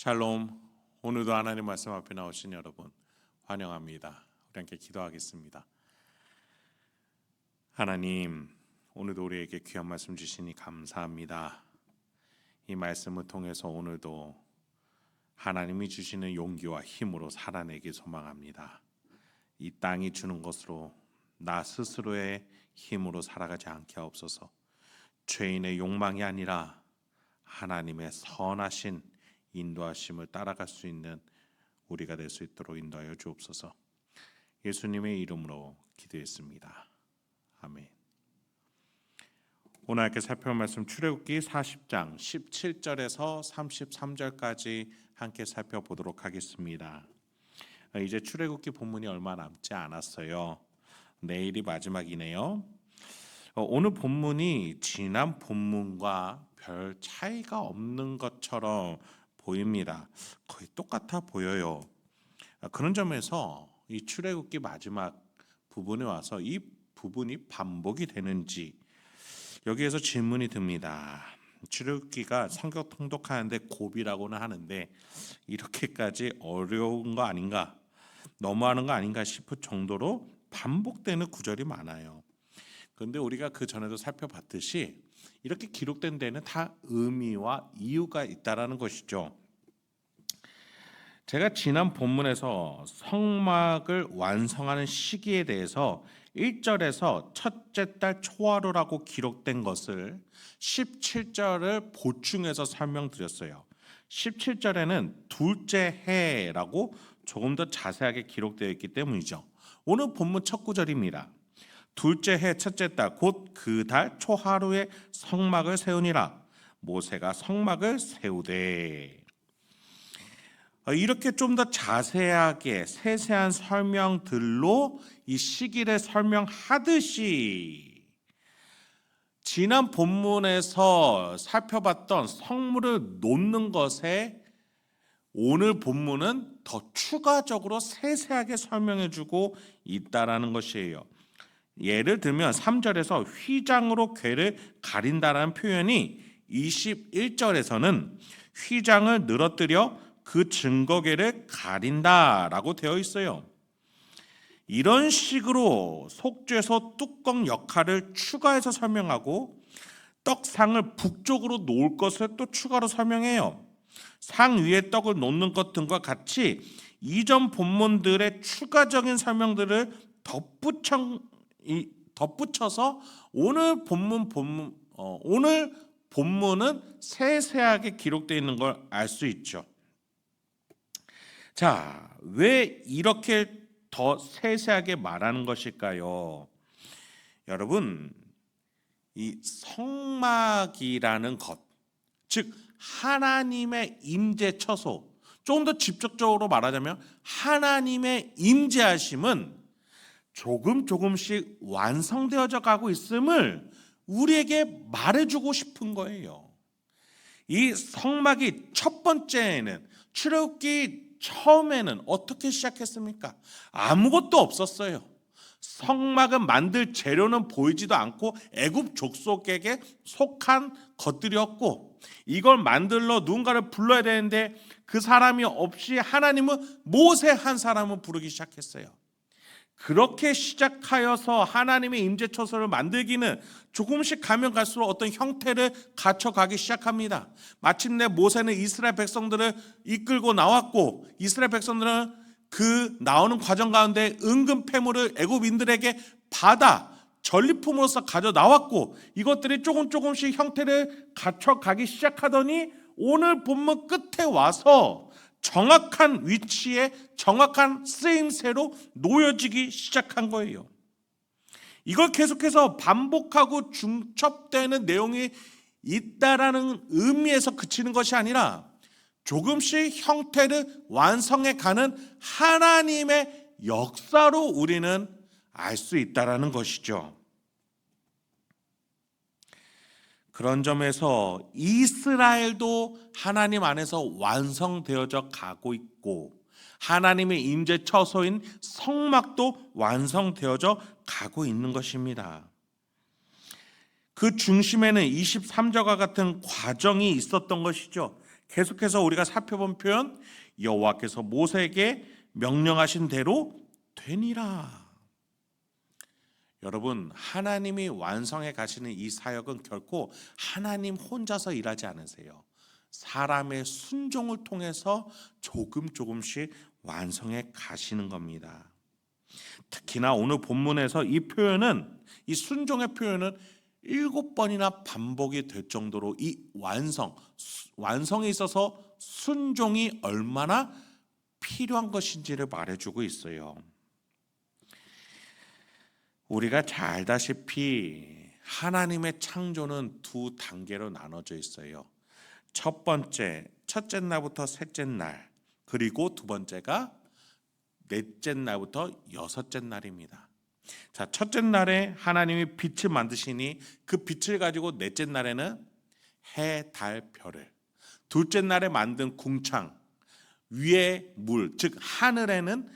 샬롬. 오늘도 하나님 말씀 앞에 나오신 여러분 환영합니다. 우리 함께 기도하겠습니다. 하나님, 오늘도 우리에게 귀한 말씀 주시니 감사합니다. 이 말씀을 통해서 오늘도 하나님이 주시는 용기와 힘으로 살아내기 소망합니다. 이 땅이 주는 것으로 나 스스로의 힘으로 살아가지 않게 하옵소서. 죄인의 욕망이 아니라 하나님의 선하신 인도하심을 따라갈 수 있는 우리가 될 수 있도록 인도하여 주옵소서. 예수님의 이름으로 기도했습니다. 아멘. 오늘 함께 살펴볼 말씀 출애굽기 40장 17절에서 33절까지 함께 살펴보도록 하겠습니다. 이제 출애굽기 본문이 얼마 남지 않았어요. 내일이 마지막이네요. 오늘 본문이 지난 본문과 별 차이가 없는 것처럼 보입니다. 거의 똑같아 보여요. 그런 점에서 이 출애굽기 마지막 부분에 와서 이 부분이 반복이 되는지 여기에서 질문이 듭니다. 출애굽기가 성경 통독하는데 고비라고는 하는데 이렇게까지 어려운 거 아닌가, 너무하는 거 아닌가 싶을 정도로 반복되는 구절이 많아요. 그런데 우리가 그 전에도 살펴봤듯이 이렇게 기록된 데는 다 의미와 이유가 있다라는 것이죠. 제가 지난 본문에서 성막을 완성하는 시기에 대해서 1절에서 첫째 달 초하루라고 기록된 것을 17절을 보충해서 설명드렸어요. 17절에는 둘째 해라고 조금 더 자세하게 기록되어 있기 때문이죠. 오늘 본문 첫 구절입니다. 둘째 해 첫째 달 곧 그 달 초하루에 성막을 세우니라. 모세가 성막을 세우되. 이렇게 좀 더 자세하게 세세한 설명들로 이 시기를 설명하듯이 지난 본문에서 살펴봤던 성물을 놓는 것에 오늘 본문은 더 추가적으로 세세하게 설명해주고 있다라는 것이에요. 예를 들면 3절에서 휘장으로 궤를 가린다라는 표현이 21절에서는 휘장을 늘어뜨려 그 증거궤를 가린다라고 되어 있어요. 이런 식으로 속죄소 뚜껑 역할을 추가해서 설명하고 떡상을 북쪽으로 놓을 것을 또 추가로 설명해요. 상 위에 떡을 놓는 것 등과 같이 이전 본문들의 추가적인 설명들을 덧붙여서 오늘 본문은 세세하게 기록되어 있는 걸 알 수 있죠. 자, 왜 이렇게 더 세세하게 말하는 것일까요? 여러분, 이 성막이라는 것, 즉 하나님의 임재 처소, 조금 더 직접적으로 말하자면 하나님의 임재하심은 조금씩 완성되어져 가고 있음을 우리에게 말해주고 싶은 거예요. 이 성막이 첫 번째에는 출애굽기 처음에는 어떻게 시작했습니까? 아무것도 없었어요. 성막은 만들 재료는 보이지도 않고 애굽 족속에게 속한 것들이었고, 이걸 만들러 누군가를 불러야 되는데 그 사람이 없이 하나님은 모세 한 사람을 부르기 시작했어요. 그렇게 시작하여서 하나님의 임재 처소를 만들기는 조금씩 가면 갈수록 어떤 형태를 갖춰가기 시작합니다. 마침내 모세는 이스라엘 백성들을 이끌고 나왔고, 이스라엘 백성들은 그 나오는 과정 가운데 은근 패물을 애굽인들에게 받아 전리품으로서 가져 나왔고, 이것들이 조금씩 형태를 갖춰가기 시작하더니 오늘 본문 끝에 와서 정확한 위치에 정확한 쓰임새로 놓여지기 시작한 거예요. 이걸 계속해서 반복하고 중첩되는 내용이 있다라는 의미에서 그치는 것이 아니라 조금씩 형태를 완성해 가는 하나님의 역사로 우리는 알 수 있다라는 것이죠. 그런 점에서 이스라엘도 하나님 안에서 완성되어져 가고 있고, 하나님의 임재 처소인 성막도 완성되어져 가고 있는 것입니다. 그 중심에는 23절과 같은 과정이 있었던 것이죠. 계속해서 우리가 살펴본 표현, 여호와께서 모세에게 명령하신 대로 되니라. 여러분, 하나님이 완성해 가시는 이 사역은 결코 하나님 혼자서 일하지 않으세요. 사람의 순종을 통해서 조금씩 완성해 가시는 겁니다. 특히나 오늘 본문에서 이 표현은, 이 순종의 표현은 7번이나 반복이 될 정도로 이 완성에 있어서 순종이 얼마나 필요한 것인지를 말해주고 있어요. 우리가 잘 알다시피 하나님의 창조는 두 단계로 나눠져 있어요. 첫째 날부터 셋째 날, 그리고 두 번째가 넷째 날부터 여섯째 날입니다. 자, 첫째 날에 하나님이 빛을 만드시니 그 빛을 가지고 넷째 날에는 해, 달, 별을, 둘째 날에 만든 궁창, 위에 물, 즉 하늘에는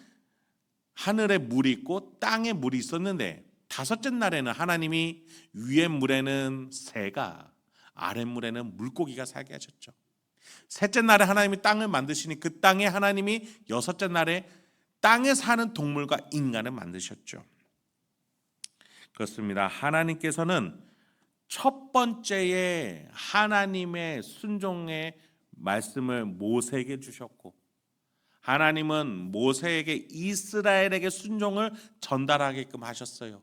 하늘에 물이 있고 땅에 물이 있었는데, 다섯째 날에는 하나님이 위에 물에는 새가, 아래 물에는 물고기가 살게 하셨죠. 셋째 날에 하나님이 땅을 만드시니 그 땅에 하나님이 여섯째 날에 땅에 사는 동물과 인간을 만드셨죠. 그렇습니다. 하나님께서는 첫 번째에 하나님의 순종의 말씀을 모세에게 주셨고, 하나님은 모세에게 이스라엘에게 순종을 전달하게끔 하셨어요.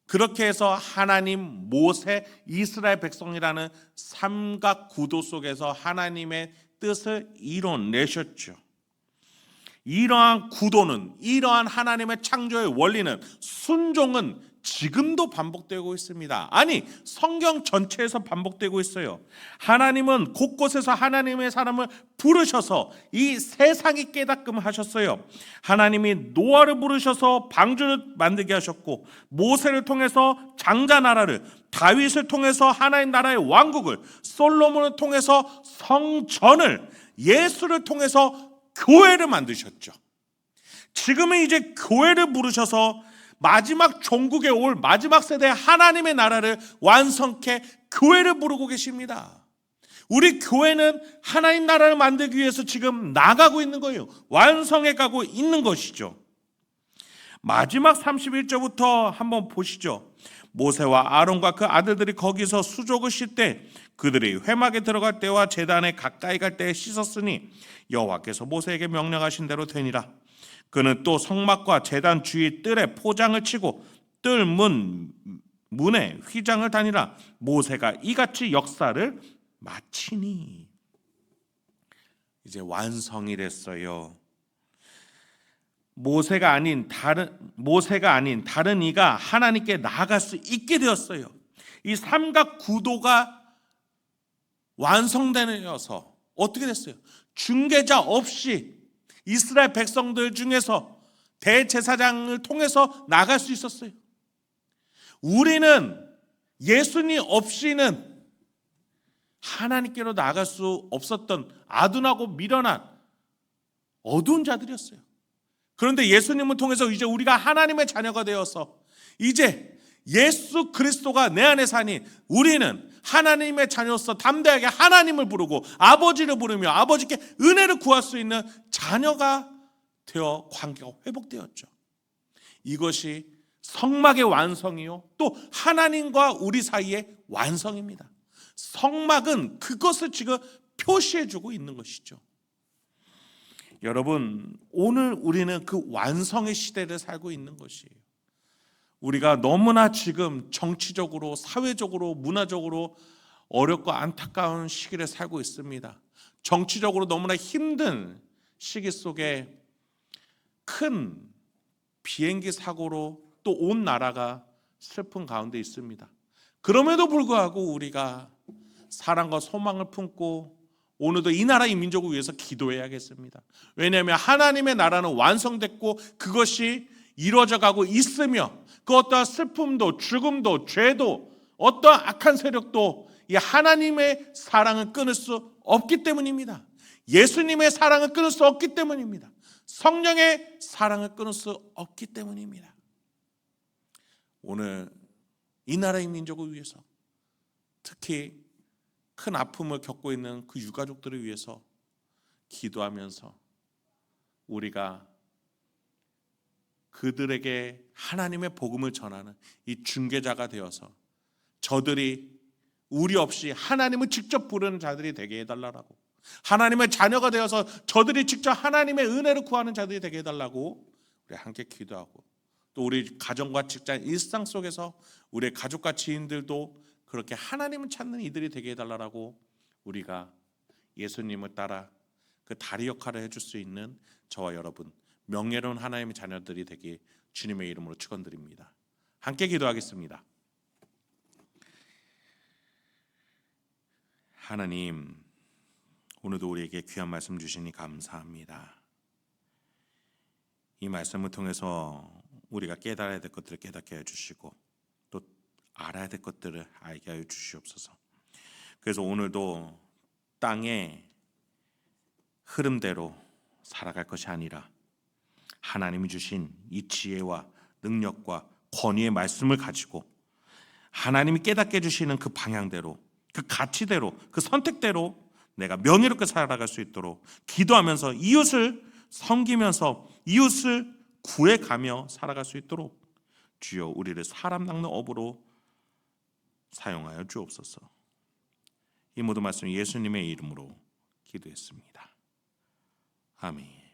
그렇게 해서 하나님, 모세, 이스라엘 백성이라는 삼각구도 속에서 하나님의 뜻을 이뤄내셨죠. 이러한 구도는, 이러한 하나님의 창조의 원리는, 순종은 지금도 반복되고 있습니다. 아니, 성경 전체에서 반복되고 있어요. 하나님은 곳곳에서 하나님의 사람을 부르셔서 이 세상이 깨닫끔 하셨어요. 하나님이 노아를 부르셔서 방주를 만들게 하셨고, 모세를 통해서 장자 나라를, 다윗을 통해서 하나님 나라의 왕국을, 솔로몬을 통해서 성전을, 예수를 통해서 교회를 만드셨죠. 지금은 이제 교회를 부르셔서 마지막 종국에 올 마지막 세대의 하나님의 나라를 완성케 교회를 부르고 계십니다. 우리 교회는 하나님 나라를 만들기 위해서 지금 나가고 있는 거예요. 완성해 가고 있는 것이죠. 마지막 31절부터 한번 보시죠. 모세와 아론과 그 아들들이 거기서 수족을 씻되 그들이 회막에 들어갈 때와 제단에 가까이 갈 때에 씻었으니 여호와께서 모세에게 명령하신 대로 되니라. 그는 또 성막과 제단 주위 뜰에 포장을 치고 뜰 문에 휘장을 다니라. 모세가 이같이 역사를 마치니. 이제 완성이 됐어요. 모세가 아닌 다른 이가 하나님께 나아갈 수 있게 되었어요. 이 삼각 구도가 완성되어서 어떻게 됐어요? 중개자 없이 이스라엘 백성들 중에서 대제사장을 통해서 나갈 수 있었어요. 우리는 예수님 없이는 하나님께로 나갈 수 없었던 아둔하고 미련한 어두운 자들이었어요. 그런데 예수님을 통해서 이제 우리가 하나님의 자녀가 되어서 이제 예수 그리스도가 내 안에 사니 우리는 하나님의 자녀로서 담대하게 하나님을 부르고 아버지를 부르며 아버지께 은혜를 구할 수 있는 자녀가 되어 관계가 회복되었죠. 이것이 성막의 완성이요, 또 하나님과 우리 사이의 완성입니다. 성막은 그것을 지금 표시해주고 있는 것이죠. 여러분, 오늘 우리는 그 완성의 시대를 살고 있는 것이에요. 우리가 너무나 지금 정치적으로, 사회적으로, 문화적으로 어렵고 안타까운 시기를 살고 있습니다. 정치적으로 너무나 힘든 시기 속에 큰 비행기 사고로 또 온 나라가 슬픈 가운데 있습니다. 그럼에도 불구하고 우리가 사랑과 소망을 품고 오늘도 이 나라 이 민족을 위해서 기도해야겠습니다. 왜냐하면 하나님의 나라는 완성됐고 그것이 이루어져 가고 있으며 그 어떠한 슬픔도 죽음도 죄도 어떠한 악한 세력도 이 하나님의 사랑을 끊을 수 없기 때문입니다. 예수님의 사랑을 끊을 수 없기 때문입니다. 성령의 사랑을 끊을 수 없기 때문입니다. 오늘 이 나라의 민족을 위해서 특히 큰 아픔을 겪고 있는 그 유가족들을 위해서 기도하면서 우리가 그들에게 하나님의 복음을 전하는 이 중개자가 되어서 저들이 우리 없이 하나님을 직접 부르는 자들이 되게 해달라고, 하나님의 자녀가 되어서 저들이 직접 하나님의 은혜를 구하는 자들이 되게 해달라고 우리 함께 기도하고, 또 우리 가정과 직장 일상 속에서 우리의 가족과 지인들도 그렇게 하나님을 찾는 이들이 되게 해달라고 우리가 예수님을 따라 그 다리 역할을 해줄 수 있는 저와 여러분 명예로운 하나님의 자녀들이 되게 주님의 이름으로 축원드립니다. 함께 기도하겠습니다. 하나님, 오늘도 우리에게 귀한 말씀 주시니 감사합니다. 이 말씀을 통해서 우리가 깨달아야 될 것들을 깨닫게 해주시고 또 알아야 될 것들을 알게 하여 주시옵소서. 그래서 오늘도 땅의 흐름대로 살아갈 것이 아니라 하나님이 주신 이 지혜와 능력과 권위의 말씀을 가지고 하나님이 깨닫게 해주시는 그 방향대로, 그 가치대로, 그 선택대로 내가 명예롭게 살아갈 수 있도록 기도하면서 이웃을 섬기면서 이웃을 구해가며 살아갈 수 있도록 주여 우리를 사람 낚는 업으로 사용하여 주옵소서. 이 모든 말씀 예수님의 이름으로 기도했습니다. 아멘.